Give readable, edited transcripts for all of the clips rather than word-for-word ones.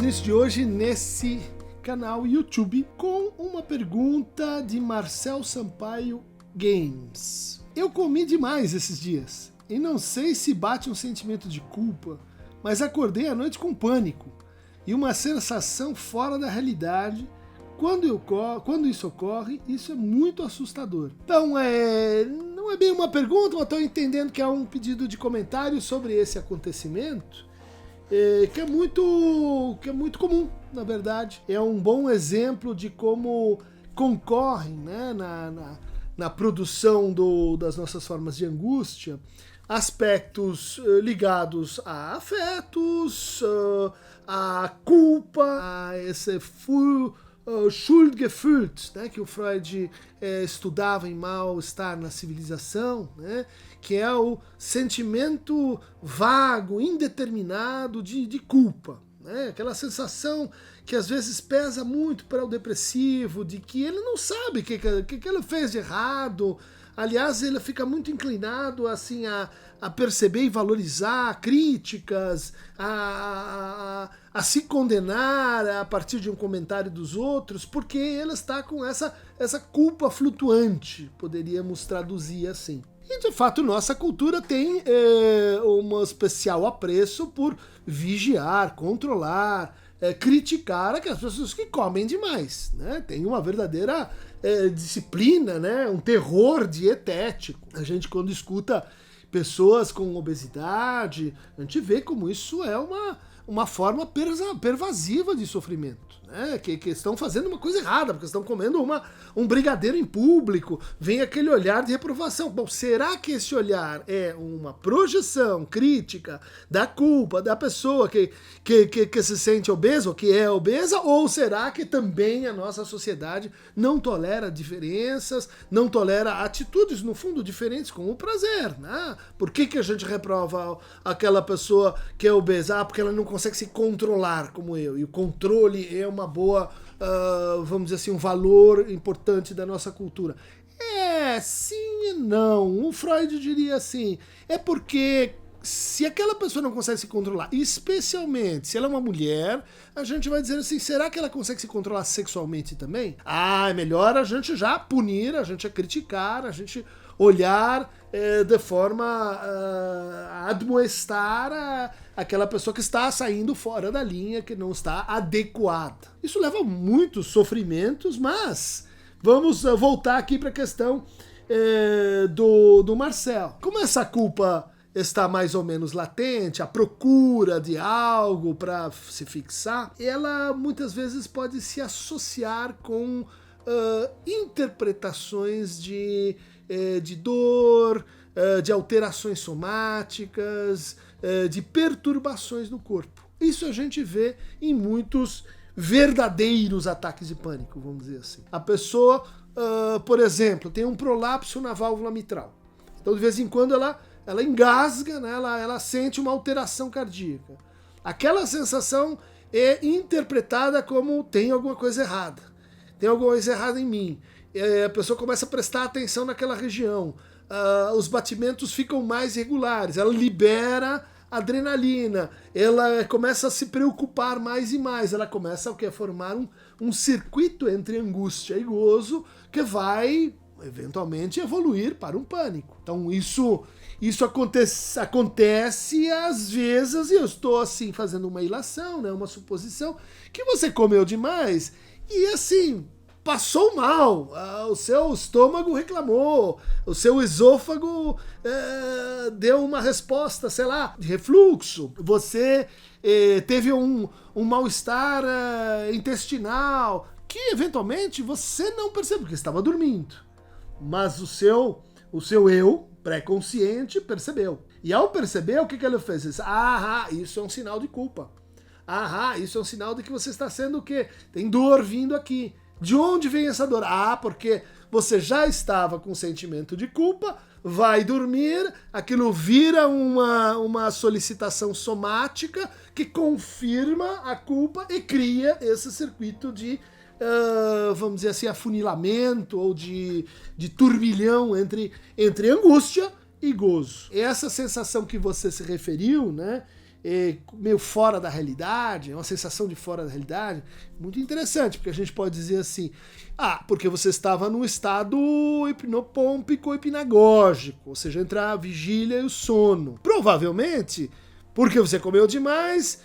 início de hoje nesse canal YouTube com uma pergunta de Marcel Sampaio Games. Eu comi demais esses dias e não sei se bate um sentimento de culpa, mas acordei à noite com pânico e uma sensação fora da realidade. Quando isso ocorre, isso é muito assustador. Então, não é bem uma pergunta, mas estou entendendo que é um pedido de comentário sobre esse acontecimento, que é muito comum, na verdade. É um bom exemplo de como concorrem, né, na produção das nossas formas de angústia aspectos ligados a afetos, a culpa, a esse Schuldgefühl, né, que o Freud estudava em Mal-Estar na Civilização, né, que é o sentimento vago, indeterminado de culpa. Né, aquela sensação que às vezes pesa muito para o depressivo, de que ele não sabe o que ele fez de errado. Aliás, ele fica muito inclinado assim, a perceber e valorizar críticas, a se condenar a partir de um comentário dos outros, porque ele está com essa culpa flutuante, poderíamos traduzir assim. E de fato nossa cultura tem um especial apreço por vigiar, controlar, criticar aquelas pessoas que comem demais, né? Tem uma verdadeira disciplina, né? Um terror dietético. A gente, quando escuta pessoas com obesidade, a gente vê como isso é uma forma pervasiva de sofrimento, né? Que estão fazendo uma coisa errada, porque estão comendo um brigadeiro em público, vem aquele olhar de reprovação. Bom, será que esse olhar é uma projeção crítica da culpa da pessoa que se sente obesa ou que é obesa, ou será que também a nossa sociedade não tolera diferenças, não tolera atitudes, no fundo, diferentes com o prazer, né? Por que a gente reprova aquela pessoa que é obesa? Porque ela não consegue se controlar como eu, e o controle é uma boa, vamos dizer assim, um valor importante da nossa cultura. Sim e não. O Freud diria assim, é porque se aquela pessoa não consegue se controlar, especialmente se ela é uma mulher, a gente vai dizer assim, será que ela consegue se controlar sexualmente também? É melhor a gente já punir, a gente criticar, a gente olhar de forma a admoestar aquela pessoa que está saindo fora da linha, que não está adequada. Isso leva a muitos sofrimentos, mas vamos voltar aqui para a questão do Marcel. Como essa culpa está mais ou menos latente, a procura de algo para se fixar, ela muitas vezes pode se associar com interpretações de dor, de alterações somáticas, de perturbações no corpo. Isso a gente vê em muitos verdadeiros ataques de pânico, vamos dizer assim. A pessoa, por exemplo, tem um prolapso na válvula mitral. Então, de vez em quando, ela engasga, né? Ela sente uma alteração cardíaca. Aquela sensação é interpretada como tem alguma coisa errada. Tem alguma coisa errada em mim. A pessoa começa a prestar atenção naquela região. Os batimentos ficam mais regulares. Ela libera adrenalina. Ela começa a se preocupar mais e mais. Ela começa a formar um circuito entre angústia e gozo que vai eventualmente evoluir para um pânico. Então isso acontece às vezes, e eu estou assim fazendo uma ilação, né, uma suposição, que você comeu demais e assim passou mal, o seu estômago reclamou, o seu esôfago deu uma resposta, sei lá, de refluxo, você teve um mal-estar intestinal, que eventualmente você não percebeu, porque estava dormindo, mas o seu eu pré-consciente percebeu. E ao perceber, o que ele fez? Ele disse, isso é um sinal de culpa. Isso é um sinal de que você está sendo o quê? Tem dor vindo aqui. De onde vem essa dor? Porque você já estava com sentimento de culpa, vai dormir, aquilo vira uma solicitação somática que confirma a culpa e cria esse circuito de, vamos dizer assim, afunilamento ou de turbilhão entre angústia e gozo. Essa sensação que você se referiu, né, meio fora da realidade, uma sensação de fora da realidade, muito interessante, porque a gente pode dizer assim, porque você estava num estado hipnopômpico hipnagógico, ou seja, entre a vigília e o sono. Provavelmente, porque você comeu demais,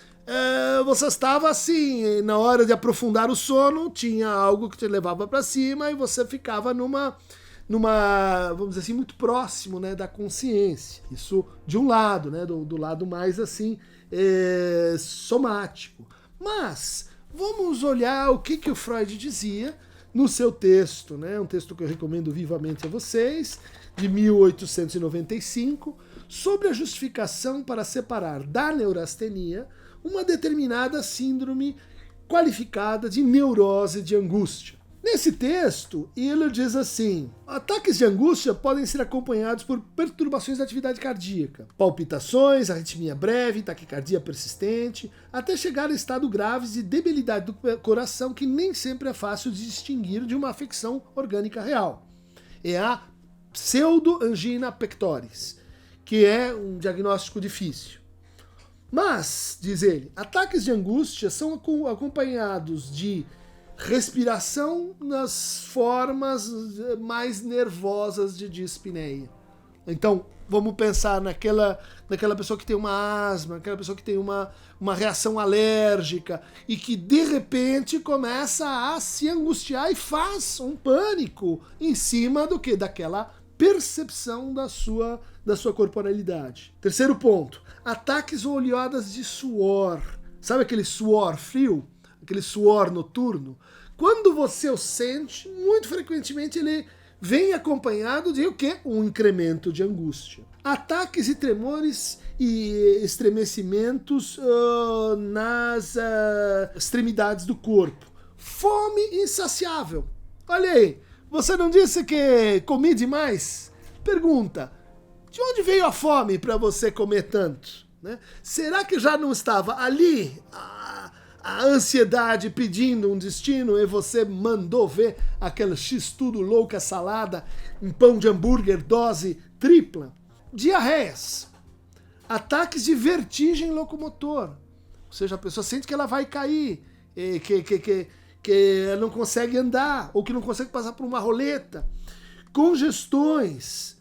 você estava assim, na hora de aprofundar o sono, tinha algo que te levava para cima e você ficava numa, vamos dizer assim, muito próximo, né, da consciência. Isso de um lado, né, do lado mais assim, somático. Mas vamos olhar o que o Freud dizia no seu texto, né, um texto que eu recomendo vivamente a vocês, de 1895, sobre a justificação para separar da neurastenia uma determinada síndrome qualificada de neurose de angústia. Nesse texto, ele diz assim: ataques de angústia podem ser acompanhados por perturbações da atividade cardíaca, palpitações, arritmia breve, taquicardia persistente, até chegar a estado graves de debilidade do coração que nem sempre é fácil de distinguir de uma afecção orgânica real. É a pseudoangina pectoris, que é um diagnóstico difícil. Mas, diz ele, ataques de angústia são acompanhados de respiração nas formas mais nervosas de dispneia. Então, vamos pensar naquela pessoa que tem uma asma, aquela pessoa que tem uma reação alérgica e que de repente começa a se angustiar e faz um pânico em cima do quê? Daquela percepção da sua corporalidade. Terceiro ponto, ataques ou oleadas de suor. Sabe aquele suor frio? Aquele suor noturno? Quando você o sente, muito frequentemente ele vem acompanhado de o quê? Um incremento de angústia. Ataques e tremores e estremecimentos nas extremidades do corpo. Fome insaciável. Olha aí, você não disse que comi demais? Pergunta, de onde veio a fome para você comer tanto? Né? Será que já não estava ali a ansiedade pedindo um destino e você mandou ver aquela x-tudo louca salada em pão de hambúrguer dose tripla? Diarreias, ataques de vertigem locomotor, ou seja, a pessoa sente que ela vai cair, que ela não consegue andar ou que não consegue passar por uma roleta, congestões,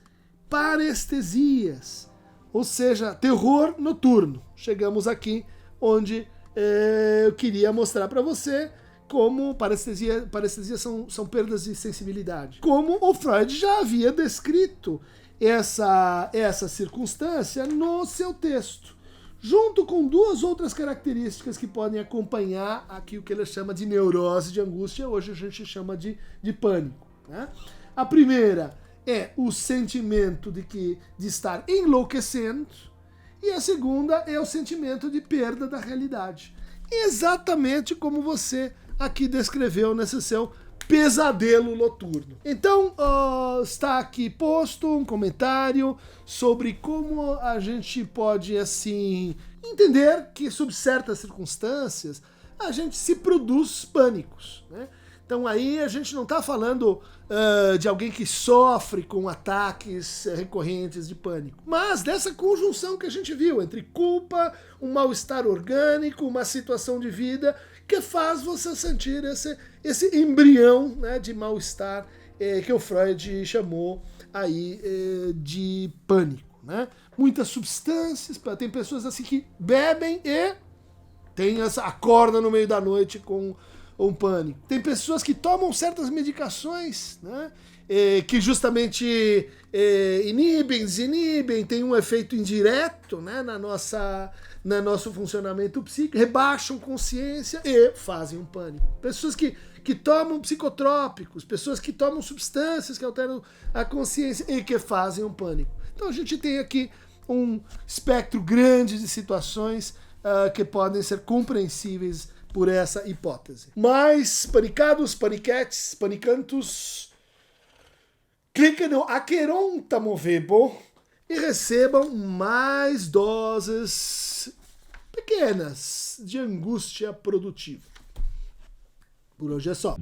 parestesias, ou seja, terror noturno. Chegamos aqui onde eu queria mostrar para você como parestesia são perdas de sensibilidade. Como o Freud já havia descrito essa circunstância no seu texto, junto com duas outras características que podem acompanhar aqui o que ele chama de neurose de angústia, hoje a gente chama de pânico. Né? A primeira é o sentimento de estar enlouquecendo, e a segunda é o sentimento de perda da realidade. Exatamente como você aqui descreveu nesse seu pesadelo noturno. Então, está aqui posto um comentário sobre como a gente pode, assim, entender que, sob certas circunstâncias, a gente se produz pânicos, né? Então aí a gente não está falando de alguém que sofre com ataques recorrentes de pânico, mas dessa conjunção que a gente viu entre culpa, um mal-estar orgânico, uma situação de vida que faz você sentir esse embrião, né, de mal-estar que o Freud chamou aí de pânico. Né? Muitas substâncias, tem pessoas assim que bebem e acordam no meio da noite com um pânico. Tem pessoas que tomam certas medicações, né, que justamente desinibem, tem um efeito indireto, né, no nosso funcionamento psíquico, rebaixam consciência e fazem um pânico. Pessoas que tomam psicotrópicos, pessoas que tomam substâncias que alteram a consciência e que fazem um pânico. Então a gente tem aqui um espectro grande de situações que podem ser compreensíveis por essa hipótese. Mas, panicados, paniquetes, panicantos, cliquem no Aqueronta Movebo e recebam mais doses pequenas de angústia produtiva. Por hoje é só.